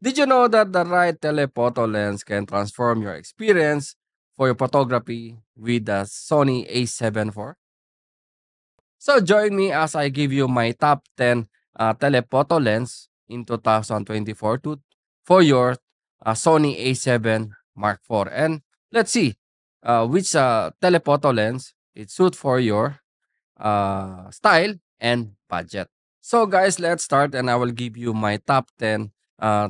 Did you know that the right telephoto lens can transform your experience for your photography with the Sony A7 IV? So join me as I give you my top 10 telephoto lens in 2024 for your Sony A7 Mark IV. And let's see which telephoto lens it suit for your style and budget. So guys, let's start and I will give you my top 10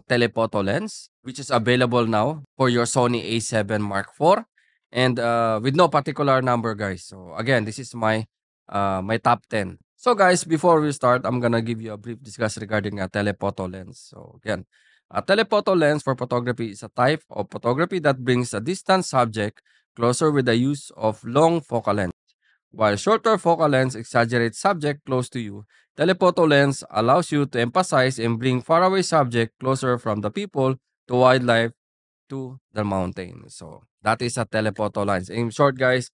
telephoto lens which is available now for your Sony A7 Mark IV and with no particular number guys. So again, this is my top 10. So guys, before we start, I'm gonna give you a brief discuss regarding a telephoto lens. So again, a telephoto lens for photography is a type of photography that brings a distant subject closer with the use of long focal length. While shorter focal lengths exaggerate subject close to you, telephoto lens allows you to emphasize and bring faraway subject closer from the people to wildlife to the mountain. So that is a telephoto lens. In short, guys,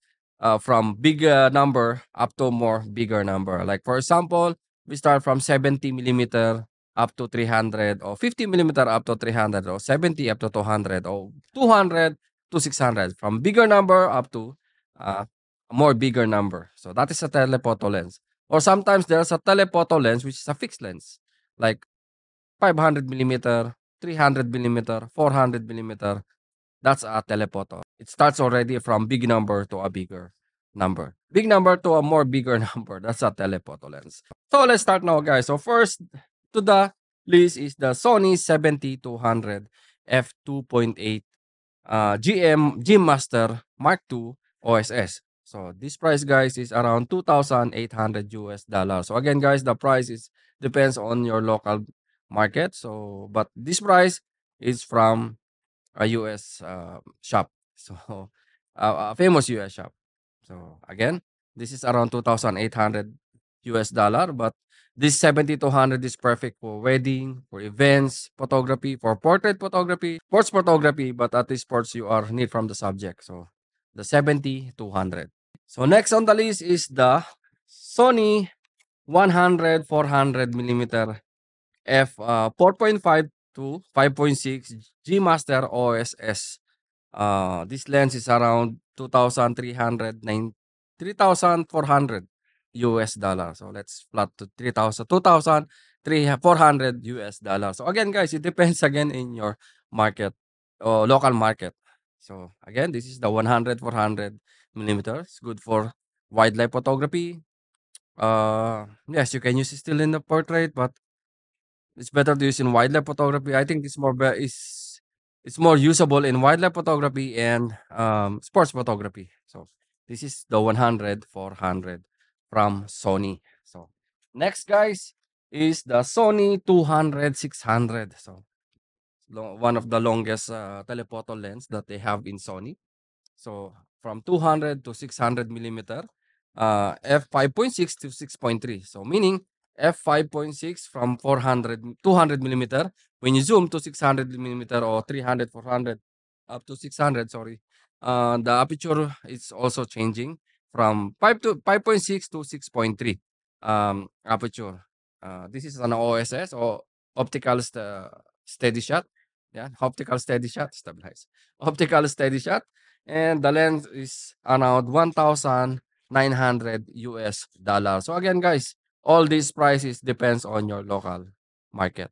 from big number up to more bigger number. Like for example, we start from 70 millimeter up to 300 or 50 millimeter up to 300 or 70 up to 200 or 200 to 600 from bigger number up to uh, a more bigger number. So that is a telephoto lens. Or sometimes there's a telephoto lens which is a fixed lens like 500 millimeter, 300 millimeter, 400 millimeter. That's a telephoto. It starts already from big number to a bigger number. Big number to a more bigger number. That's a telephoto lens. So let's start now, guys. So first to the list is the Sony 7200 f2.8 G Master Mark II OSS. So this price, guys, is around 2,800 US dollars. So again, guys, the price is depends on your local market. So but this price is from a US shop. So a famous US shop. So again, this is around 2,800 US dollar, but this 7,200 is perfect for wedding, for events, photography, for portrait photography, sports photography, but at this sports you are need from the subject. So the 70-200. So next on the list is the Sony 100 400 millimeter f 4.5 to 5.6 G Master OSS. This lens is around 3,400 US dollar. So let's flat to 400 US dollar. So again, guys, it depends again in your market or local market. So again, this is the 100 400 millimeters, good for wildlife photography. Yes, you can use it still in the portrait, but it's better to use in wildlife photography. I think it's more usable in wildlife photography and sports photography. So this is the 100 400 from Sony. So next, guys, is the Sony 200 600. So one of the longest telephoto lens that they have in Sony. So from 200 to 600 millimeter, f5.6 to 6.3. So meaning f5.6 from 200 millimeter. When you zoom to 600 millimeter or 300, 400 up to 600, sorry, the aperture is also changing from 5.6 to 6.3 aperture. This is an OSS or optical steady shot. Yeah, optical steady shot, stabilize. Optical steady shot, and the lens is around 1,900 US dollars. So again, guys, all these prices depends on your local market.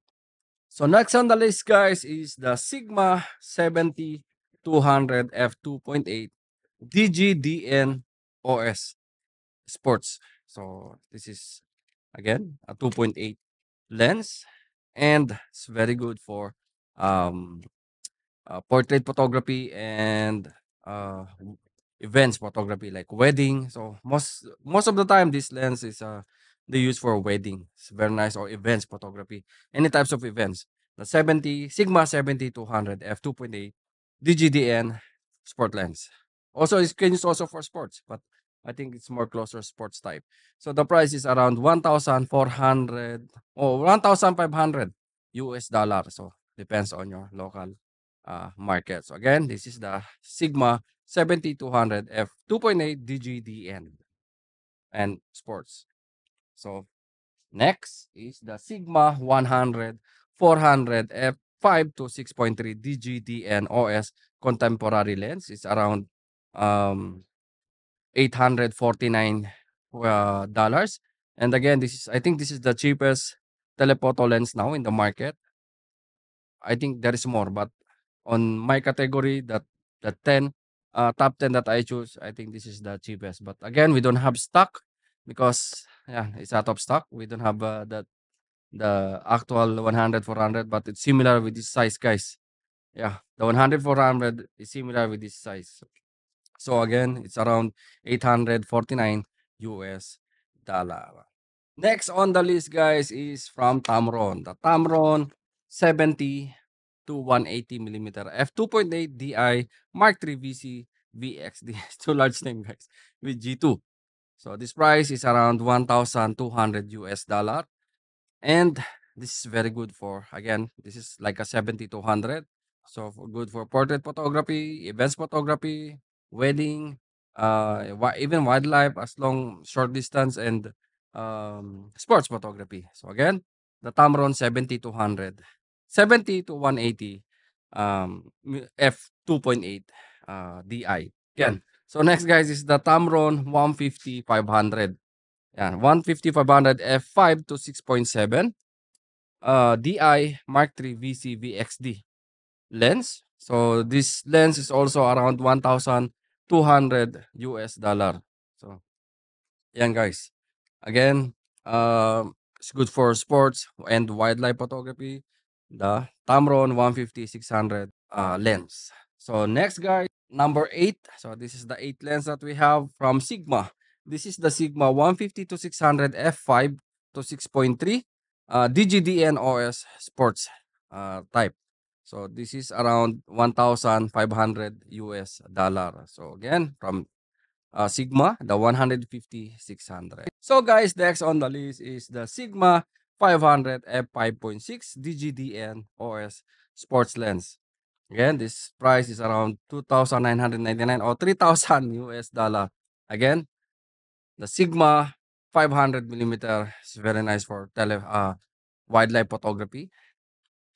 So next on the list, guys, is the Sigma 70-200 f2.8 DGDN OS Sports. So this is again a 2.8 lens, and it's very good for um portrait photography and events photography like wedding. So most of the time this lens is they use for wedding. It's very nice, or events photography, any types of events. The 70 Sigma 70-200 f2.8 DGDN sport lens. Also it can use also for sports, but I think it's more closer sports type. So the price is around 1,400 or 1,500 US dollar. So depends on your local market. So again, this is the Sigma 70-200 f 2.8 DGDN and sports. So next is the Sigma 100 400 f f5 to 6.3 DGDN OS contemporary lens is around um, $849 dollars. And again, I think this is the cheapest telephoto lens now in the market. I think there is more, but on my category, the 10 top 10 that I choose, I think this is the cheapest. But again, we don't have stock because yeah, it's out of stock. We don't have the actual 100 400, but it's similar with this size, guys. Yeah, the 100 400 is similar with this size. So again, it's around 849 US dollar. Next on the list, guys, is from Tamron. The Tamron 70 to 180 millimeter f2.8 Di Mark III VC VXD. It's too large name, guys. With G2. So this price is around 1,200 US dollar. And this is very good for, again, this is like a 70 to 100. So good for portrait photography, events photography, wedding, even wildlife, as long short distance, and sports photography. So again, the Tamron 70 to 100, 70 to 180 f 2.8 Di. Again. So next, guys, is the Tamron 150 500. Yan, 150 500 f5 to 6.7 DI Mark III VC VXD lens. So this lens is also around 1,200 US dollar. So yan, guys. Again, it's good for sports and wildlife photography. The Tamron 150 600 lens. So next, guys, number 8. So this is the 8th lens that we have from Sigma. This is the Sigma 150 to 600 f5 to 6.3 DGDN OS sports type. So this is around 1,500 US dollar. So again, from Sigma, the 150 600. So guys, next on the list is the Sigma 500 f5.6 DGDN OS sports lens. Again, this price is around 2,999 or 3,000 US dollar. Again, the Sigma 500 millimeter is very nice for wildlife photography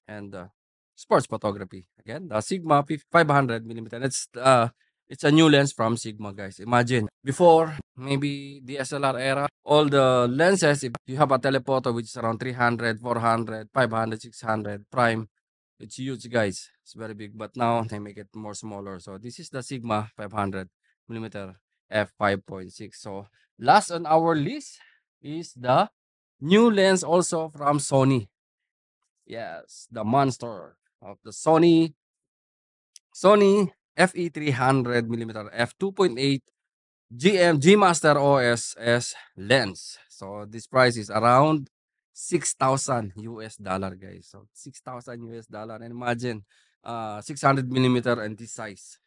and sports photography. Again, the Sigma 500 millimeter. It's a new lens from Sigma, guys. Imagine before, maybe DSLR era, all the lenses, if you have a telephoto which is around 300, 400, 500, 600 prime, it's huge, guys. It's very big. But now they make it more smaller. So this is the Sigma 500 millimeter f5.6. So last on our list is the new lens also from Sony. Yes, the monster of the Sony FE300 millimeter f2.8 G Master OSS lens. So this price is around 6,000 US dollar, guys. So 6,000 US dollar, and imagine 600 millimeter and this size.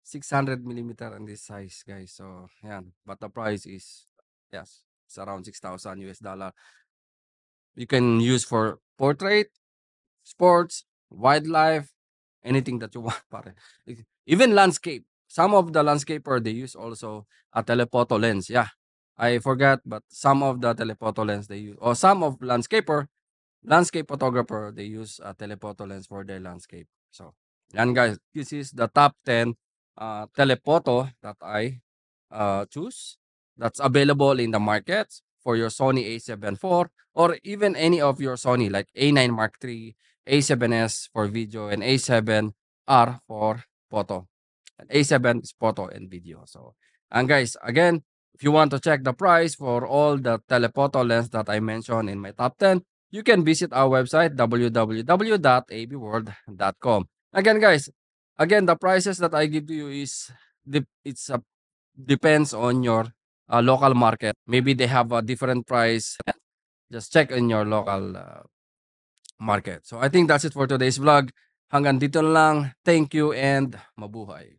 600 millimeter and this size, guys. So yeah, but the price is, yes, it's around 6,000 US dollar. You can use for portrait, sports, wildlife, anything that you want, pare. Even landscape. Some of the landscaper, they use also a telephoto lens. Yeah, I forgot, but some of the telephoto lens they use, or some of landscape photographer, they use a telephoto lens for their landscape. So, yan, guys, this is the top 10 telephoto that I choose that's available in the market for your Sony A7 IV, or even any of your Sony like A9 Mark III, A7S for video, and A7R for photo. And A7 is photo and video. So, and guys, again, if you want to check the price for all the telephoto lens that I mentioned in my top 10, you can visit our website www.abworld.com. Again, guys, again, the prices that I give to you is it's depends on your local market. Maybe they have a different price. Just check in your local market. So I think that's it for today's vlog. Hanggang dito na lang. Thank you and mabuhay.